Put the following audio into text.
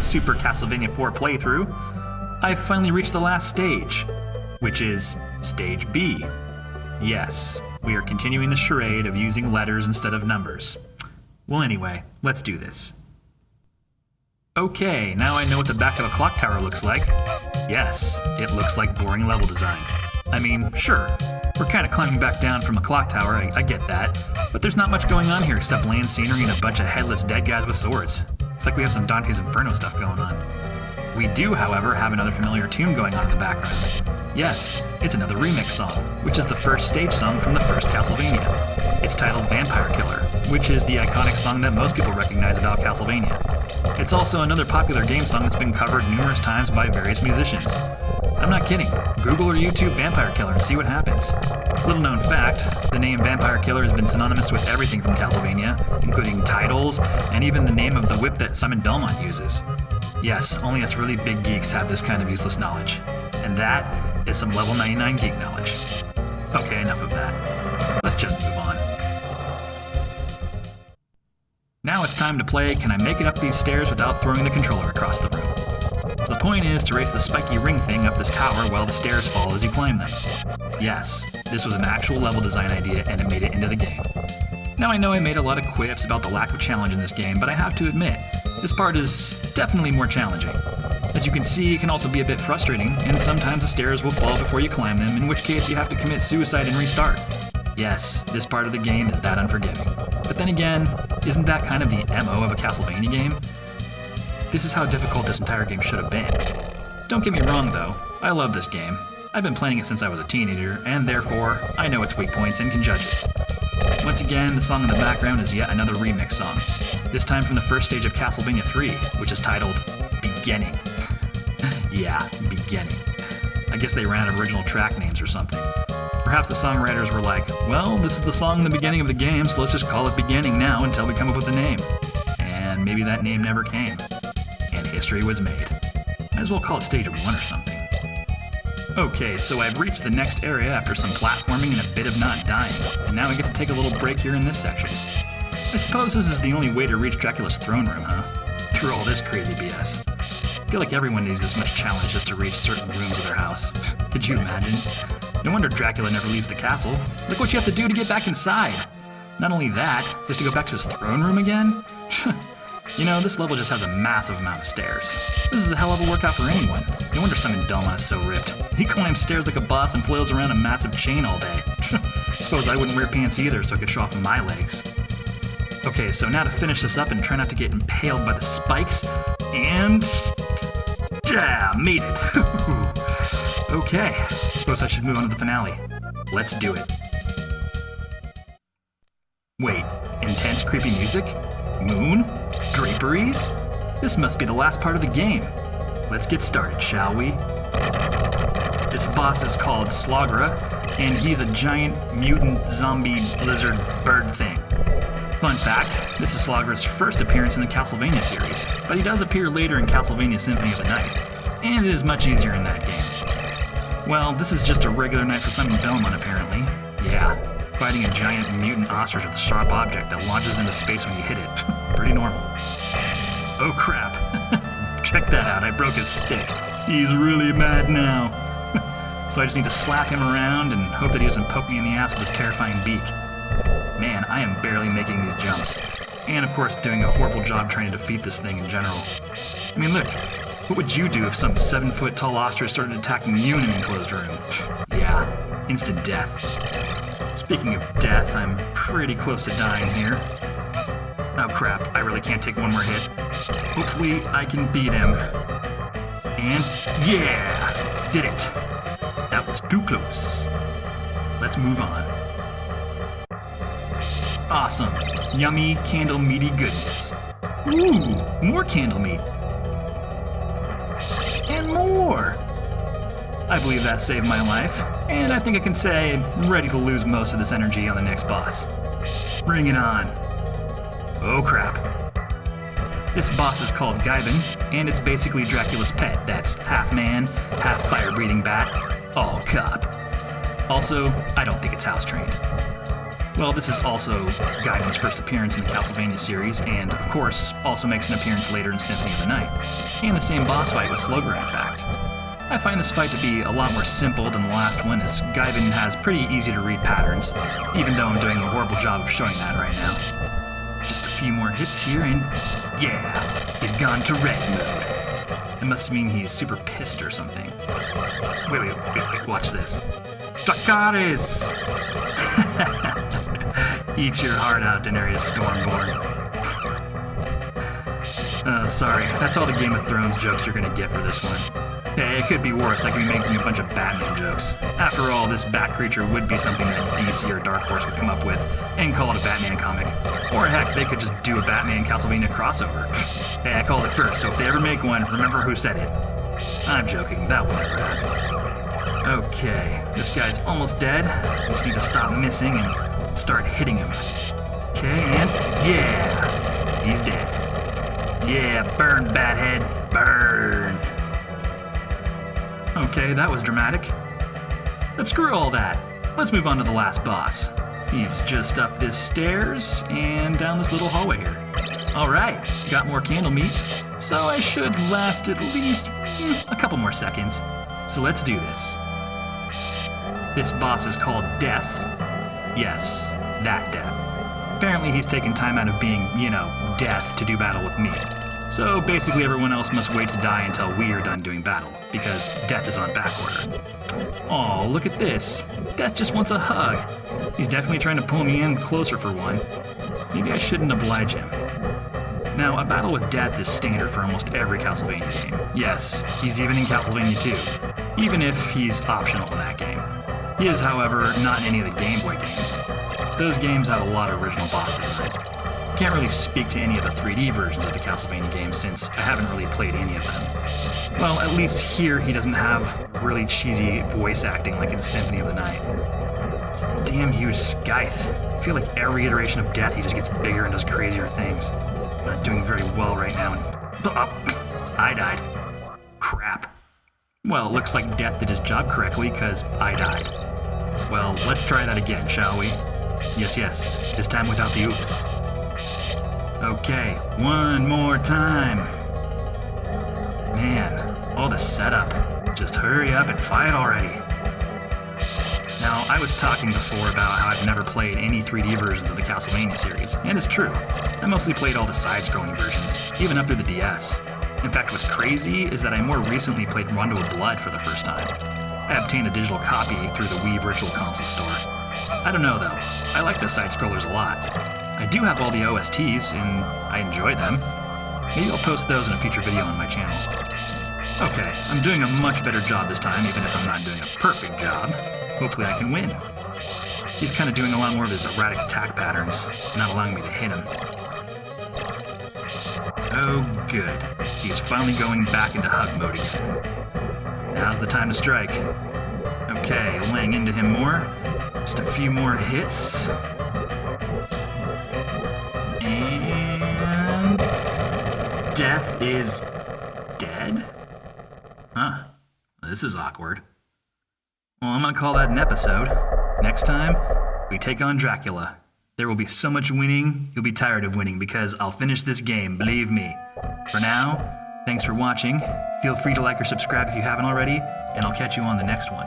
Super Castlevania 4 playthrough, I've finally reached the last stage, which is Stage B. Yes, we are continuing the charade of using letters instead of numbers. Well, anyway, let's do this. Okay, now I know what the back of a clock tower looks like. Yes, it looks like boring level design. I mean, sure, we're kind of climbing back down from a clock tower, I get that, but there's not much going on here except land scenery and a bunch of headless dead guys with swords. It's like we have some Dante's Inferno stuff going on. We do, however, have another familiar tune going on in the background. Yes, it's another remix song, which is the first stage song from the first Castlevania. It's titled Vampire Killer, which is the iconic song that most people recognize about Castlevania. It's also another popular game song that's been covered numerous times by various musicians. I'm not kidding. Google or YouTube Vampire Killer and see what happens. Little known fact, the name Vampire Killer has been synonymous with everything from Castlevania, including titles, and even the name of the whip that Simon Belmont uses. Yes, only us really big geeks have this kind of useless knowledge. And that is some level 99 geek knowledge. Okay, enough of that. Let's just move on. Now it's time to play Can I Make It Up These Stairs Without Throwing the Controller Across the Room. The point is to race the spiky ring thing up this tower while the stairs fall as you climb them. Yes, this was an actual level design idea and it made it into the game. Now I know I made a lot of quips about the lack of challenge in this game, but I have to admit, this part is definitely more challenging. As you can see, it can also be a bit frustrating, and sometimes the stairs will fall before you climb them, in which case you have to commit suicide and restart. Yes, this part of the game is that unforgiving. But then again, isn't that kind of the MO of a Castlevania game? This is how difficult this entire game should have been. Don't get me wrong though, I love this game. I've been playing it since I was a teenager, and therefore, I know its weak points and can judge it. Once again, the song in the background is yet another remix song. This time from the first stage of Castlevania 3, which is titled Beginning. Yeah, Beginning. I guess they ran out of original track names or something. Perhaps the songwriters were like, well, this is the song in the beginning of the game, so let's just call it Beginning now until we come up with a name. And maybe that name never came. And history was made. Might as well call it Stage 1 or something. Okay, so I've reached the next area after some platforming and a bit of not dying, and now I get to take a little break here in this section. I suppose this is the only way to reach Dracula's throne room, huh? Through all this crazy BS. I feel like everyone needs this much challenge just to reach certain rooms of their house. Could you imagine? No wonder Dracula never leaves the castle. Look what you have to do to get back inside. Not only that, just to go back to his throne room again? You know, this level just has a massive amount of stairs. This is a hell of a workout for anyone. No wonder Simon Belmont is so ripped. He climbs stairs like a boss and flails around a massive chain all day. Suppose I wouldn't wear pants either so I could show off my legs. Okay, so now to finish this up and try not to get impaled by the spikes, and... yeah, made it! Okay, suppose I should move on to the finale. Let's do it. Wait, intense creepy music? Moon? Draperies? This must be the last part of the game. Let's get started, shall we? This boss is called Slogra, and he's a giant mutant zombie lizard bird thing. Fun fact, this is Slogra's first appearance in the Castlevania series, but he does appear later in Castlevania Symphony of the Night, and it is much easier in that game. Well, this is just a regular night for Simon Belmont apparently. Yeah, fighting a giant mutant ostrich with a sharp object that launches into space when you hit it. Pretty normal. Oh crap. Check that out, I broke his stick. He's really mad now. So I just need to slap him around and hope that he doesn't poke me in the ass with his terrifying beak. Man, I am barely making these jumps. And of course doing a horrible job trying to defeat this thing in general. I mean look, what would you do if some 7-foot tall ostrich started attacking you in an enclosed room? Yeah, instant death. Speaking of death, I'm pretty close to dying here. Oh crap, I really can't take one more hit. Hopefully I can beat him. And yeah, did it. That was too close. Let's move on. Awesome, yummy candle meaty goodness. Ooh, more candle meat. And more. I believe that saved my life, and I think I can say I'm ready to lose most of this energy on the next boss. Bring it on. Oh crap. This boss is called Gaibon, and it's basically Dracula's pet that's half man, half fire-breathing bat, all cop. Also, I don't think it's house-trained. Well, this is also Gaibon's first appearance in the Castlevania series, and of course, also makes an appearance later in Symphony of the Night, and the same boss fight with Slogra, in fact. I find this fight to be a lot more simple than the last one, as Gaibon has pretty easy to read patterns, even though I'm doing a horrible job of showing that right now. Just a few more hits here, and yeah, he's gone to red mode. It must mean he's super pissed or something. Wait, watch this. Dracaris! Eat your heart out, Daenerys Stormborn. Sorry, that's all the Game of Thrones jokes you're gonna get for this one. Hey, it could be worse, I could be making a bunch of Batman jokes. After all, this Bat creature would be something that DC or Dark Horse would come up with and call it a Batman comic. Or heck, they could just do a Batman Castlevania crossover. Hey, I called it first, so if they ever make one, remember who said it. I'm joking, that will never happen. Okay, this guy's almost dead. Just need to stop missing and start hitting him. Okay, and yeah, he's dead. Yeah, burn, Bathead, burn. Okay, that was dramatic. But screw all that. Let's move on to the last boss. He's just up this stairs and down this little hallway here. Alright, got more candle meat, so I should last at least a couple more seconds. So let's do this. This boss is called Death. Yes, that Death. Apparently he's taken time out of being, Death to do battle with me. So basically everyone else must wait to die until we are done doing battle, because Death is on back order. Aw, look at this. Death just wants a hug. He's definitely trying to pull me in closer for one. Maybe I shouldn't oblige him. Now, a battle with Death is standard for almost every Castlevania game. Yes, he's even in Castlevania 2, even if he's optional in that game. He is, however, not in any of the Game Boy games. Those games have a lot of original boss designs. Can't really speak to any of the 3D versions of the Castlevania games since I haven't really played any of them. Well, at least here he doesn't have really cheesy voice acting like in Symphony of the Night. This damn huge Scythe. I feel like every iteration of Death he just gets bigger and does crazier things. I'm not doing very well right now, and I died. Crap. Well, it looks like Death did his job correctly, because I died. Well, let's try that again, shall we? Yes, this time without the oops. Okay, one more time. Man, all the setup. Just hurry up and fight already. Now, I was talking before about how I've never played any 3D versions of the Castlevania series, and it's true. I mostly played all the side-scrolling versions, even up through the DS. In fact, what's crazy is that I more recently played Rondo of Blood for the first time. I obtained a digital copy through the Wii Virtual Console store. I don't know though, I like the side-scrollers a lot. I do have all the OSTs, and I enjoy them. Maybe I'll post those in a future video on my channel. Okay, I'm doing a much better job this time, even if I'm not doing a perfect job. Hopefully I can win. He's kind of doing a lot more of his erratic attack patterns, not allowing me to hit him. Oh, good. He's finally going back into hug mode again. Now's the time to strike. Okay, laying into him more. Just a few more hits. And Death is dead? Huh. This is awkward. Well, I'm gonna call that an episode. Next time, we take on Dracula. There will be so much winning, you'll be tired of winning because I'll finish this game, believe me. For now, thanks for watching. Feel free to like or subscribe if you haven't already, and I'll catch you on the next one.